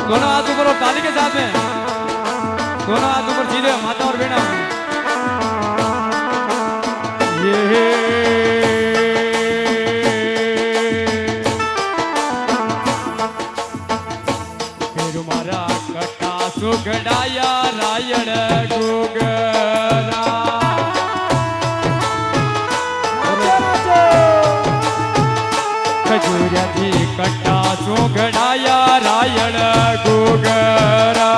दोनों हाथ ऊपर और ताली के साथ में दोनों हाथ ऊपर सीधे माता और बेटा ये फिर मारा कटा सुगड़ाया रायण गुगरा खजूरिया जी कटा सुगड़ाया रायण गुगरा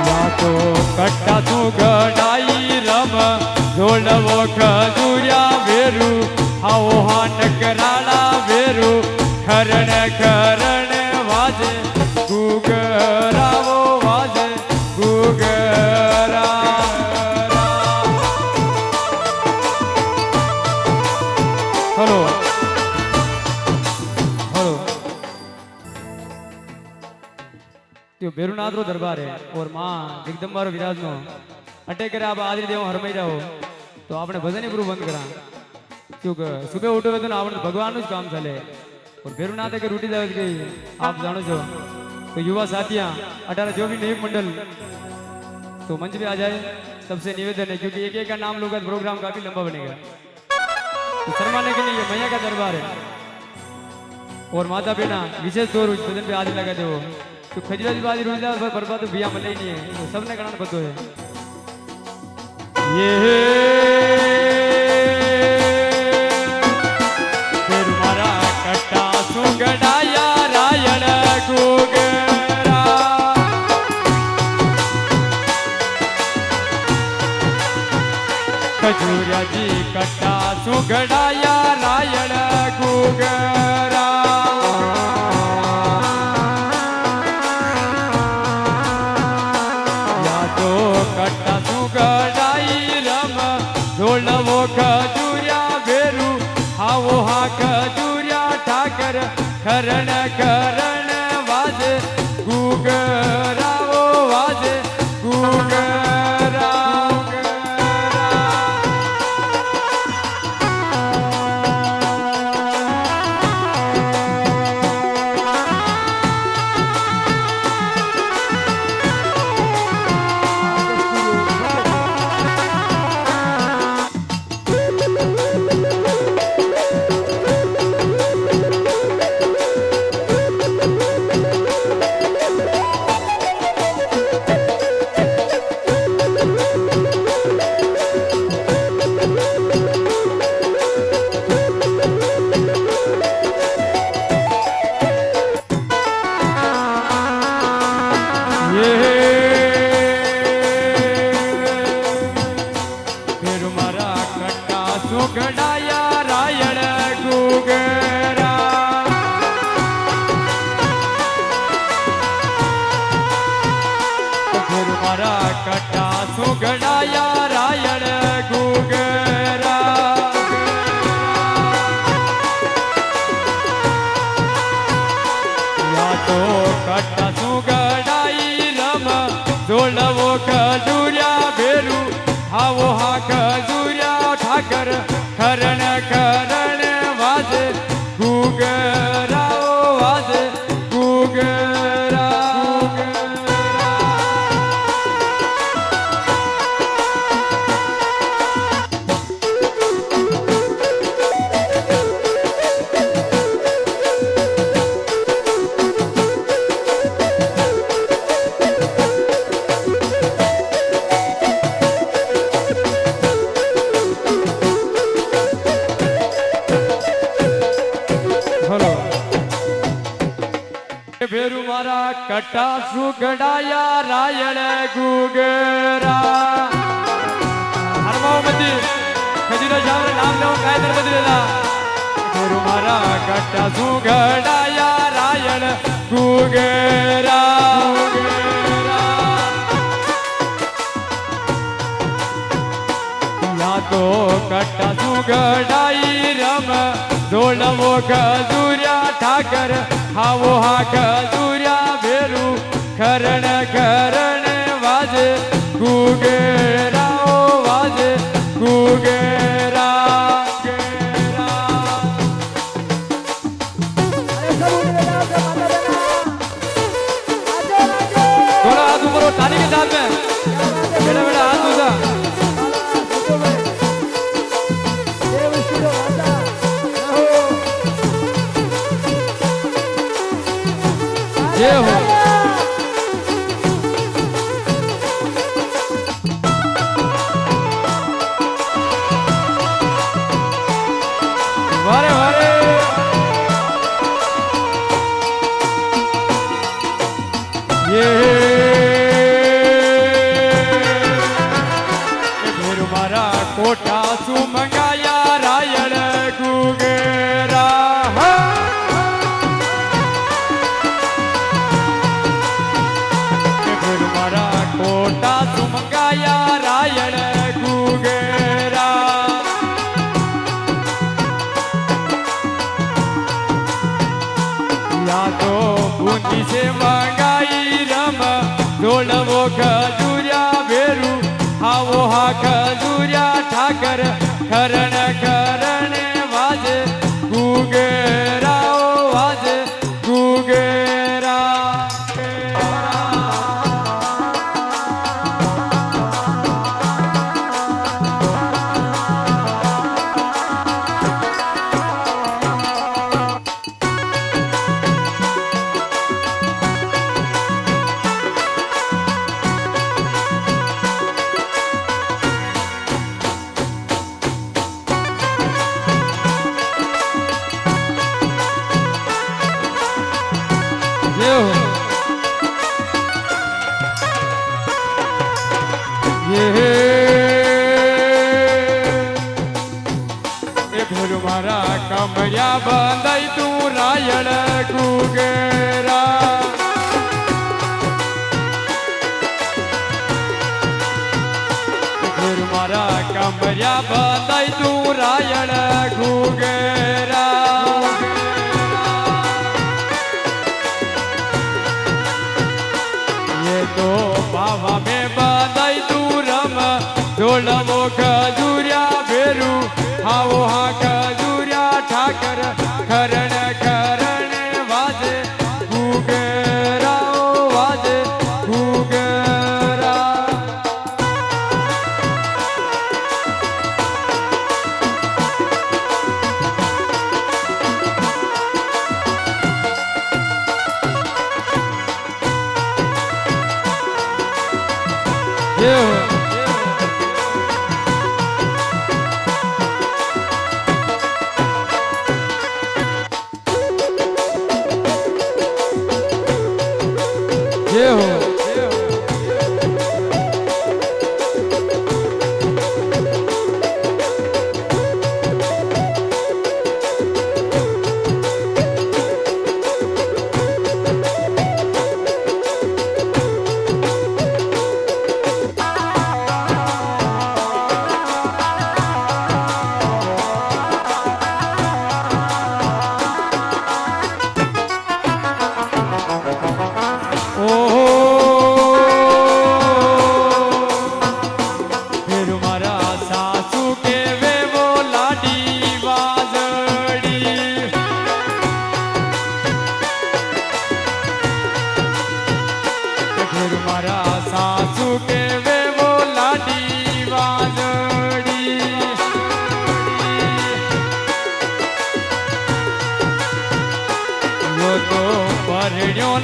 या तो कटा सुगड़ाई रम ढोलवो खजूरिया वेरू आओ हान कराड़ा वेरू खरण खरण वाजे गुगरा वो वाजे गुगरा हेलो हेलो त्यो बेरुनाथ रो दरबार है और मां जगदम्बा रो विराज नो अटे करे आप आदरी देव हरमाई जाओ तो आपने भजन ही पूરું બંધ કરા क्योंकि सुबह उठो तो આપણે ભગવાનનું જ કામ ચાલે और बेरुनाथ के रूटी जावे कि आप जानो છો तो युवा साथियां 18 जो भी नियुक्त मंडल तो मंच पे आ जाए सबसे निवेदन है क्योंकि एक एक का नाम लूंगा प्रोग्राम काफी लंबा बनेगा तो शर्माने के लिए मैया का दरबार है और माता बेटा विशेष तौर भजन पे हाजिर लगा दो तो खजरा जी बाजी रुझा बर्बाद तो भैया मले ही नहीं है तो सबने करना बदो है ये फिर मारा कटा सुगड़ाया रायण गुगरा खजूरिया जी कटा सुगड़ाया रायण गुगरा या तो कटा सुगड़ाई रम ढोलवो खजूरिया वेरू हावो हा खजूरिया ठाकर खरण खरण वाजे गुगरा वो वाजे गुगरा फिर मारा कटा सुगड़ाया रायण गुगरा फिर मारा कटा सुगड़ाया रायण गुगरा या तो कटा सुगड़ाई रम ढोलवो खजूरिया बेरू हावो हा खजूरिया ठाकर खरण खरण वाजे गुगरा ओ वाजे गुगरा फेरू मारा कटा सुगड़ाया रायण गुगरा हरमाओ मती खजीरा जावरे नाम लो कायदर बदलेला फेरू मारा कटा सुगड़ाया रायण गुगरा या तो कटा सुगड़ाई रम ढोलवो खजूरिया ठाकर हावो हा खजूरिया भेरू खरण खरण वाजे गुगरा ओ वाजे મારા કોઠા શું મંગાયા રાયણ ગુગેરા મારા કોઠા શું મંગાયા રાયણ ગુગેરા યા તો બુંદી છે મંગાઈ રમ ઢોલવો ખજુર્યા ભેરું આવો હા ખજુર્યા ઠાકર ખરણ ખરણે વાજે ગુગેરા ઓ વાજે ગુગેરા મારા કમળિયા બંધાઈ તું રાયણ ગુગેરા મારા કમળિયા બંધાઈ તું રાયણ ગુગેરા ये तो बाबा में बधाई तू रम ढोलवो खजूरिया भेरू आओ हाँ खजूरिया ठाकर खरण खरण वाजे गुगेरा वाजे गुगेरा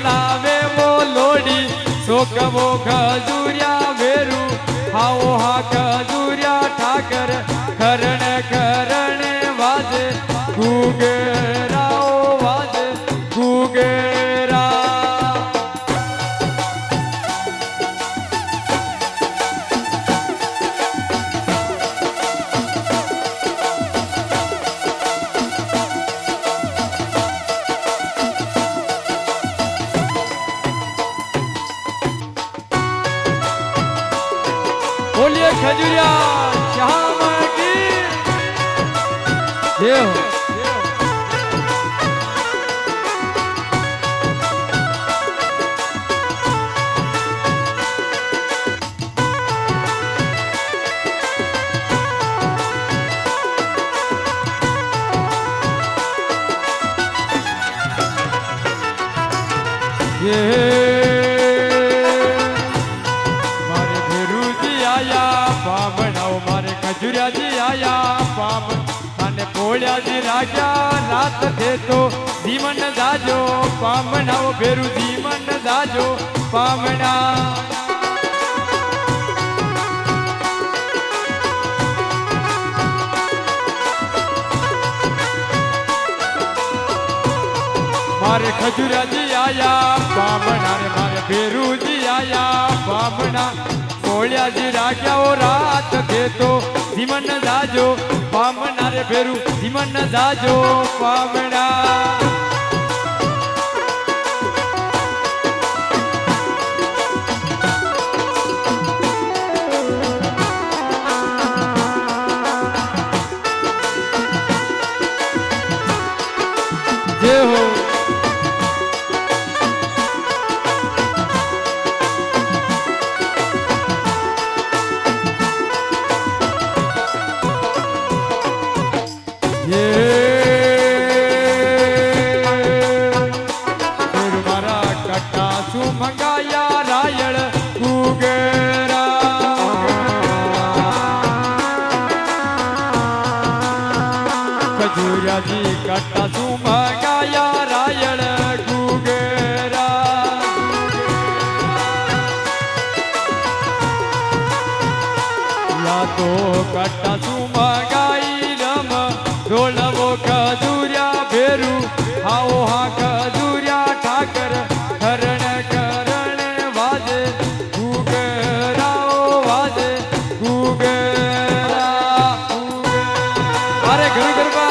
लावे वो लोडी सोकवो खजूरिया भेरू आओ हा खजूरिया ठाकर खरण खरण वाजे गुगेरा वाजे गुगेरा बोलिए खजूरिया श्याम की जय हो। मारे भेरूजी आया पामणाओ मारे खजुरियाजी आया पाम અને પોળ્યાજી રાજા રાત દે તો જીવન જાજો પામણાઓ ભેરું જીવન જાજો પામણા मारे खजुराजी आया बामणा रे मारे भेरूजी आया बामणा कोलिया जी राख्या ओ रात के તો ધીમન જાજો પામણા રે ભેરું ધીમન જાજો પામણા जय हो ये मारा कट्टा सु मंगाया रायण कुगरा खजूरिया जी कट्टा सु मंगाया रायण कुगरा या तो कट्टा सु मंगाई रम ढोलवो खजूरिया भेरू आओ हाँ खजूरिया ठाकर करण करण वाजे घूगराओ वाजे घूगरा अरे घर गरबा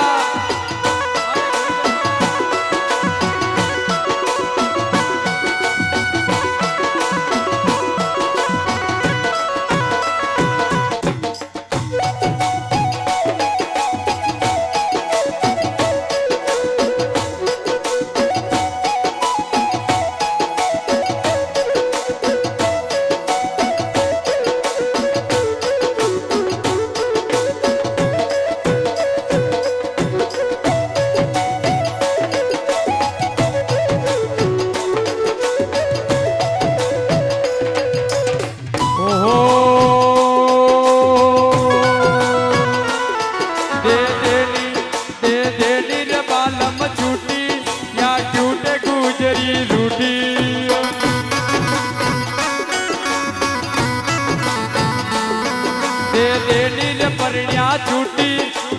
छूटी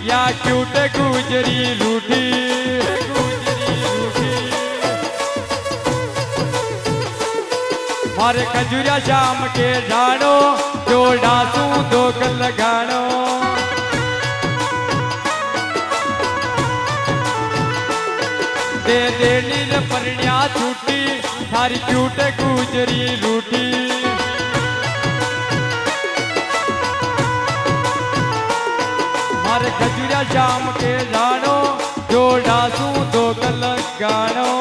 या क्यूट गुजरी रूठी मारे खजूरिया शाम के जानो जोड़ा तू दो कल लगानो दे दे नील परण्या छूटी थारी क्यूट गुजरी रूठी मारे खजूरिया शाम के जानो जोड़ा तू दो कल गानो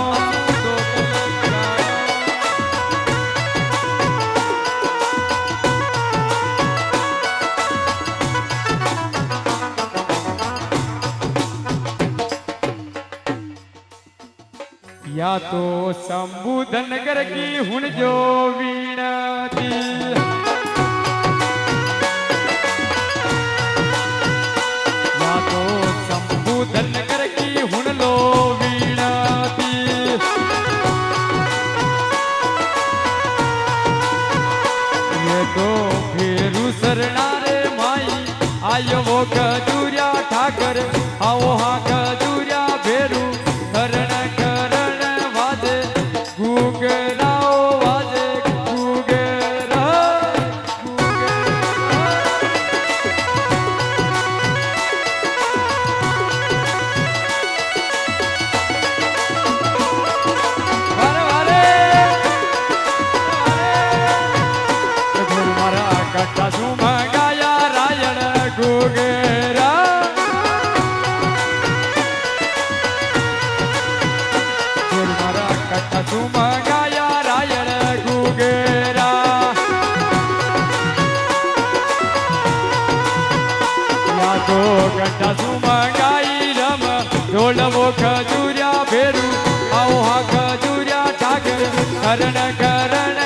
या तो संबुधन नगर की हुन जो वीणती या तो संबुधन नगर की हुन लो वीणती ये तो फेरू सरनारे माई आयो वो खजूरिया ठाकर आओ हाँ खजूरिया फेरू करण करण वाजे घूगराओ वाजे घूगरा मारा कट्टा सु मंगाया रायण घूगरा कट्टा सु मंगाया रायण घूगरा या तो कट्टा सु मंगाई रम ढोलवो खजूरिया भेरू आओ हाँ खजूरिया ठाकर करण करण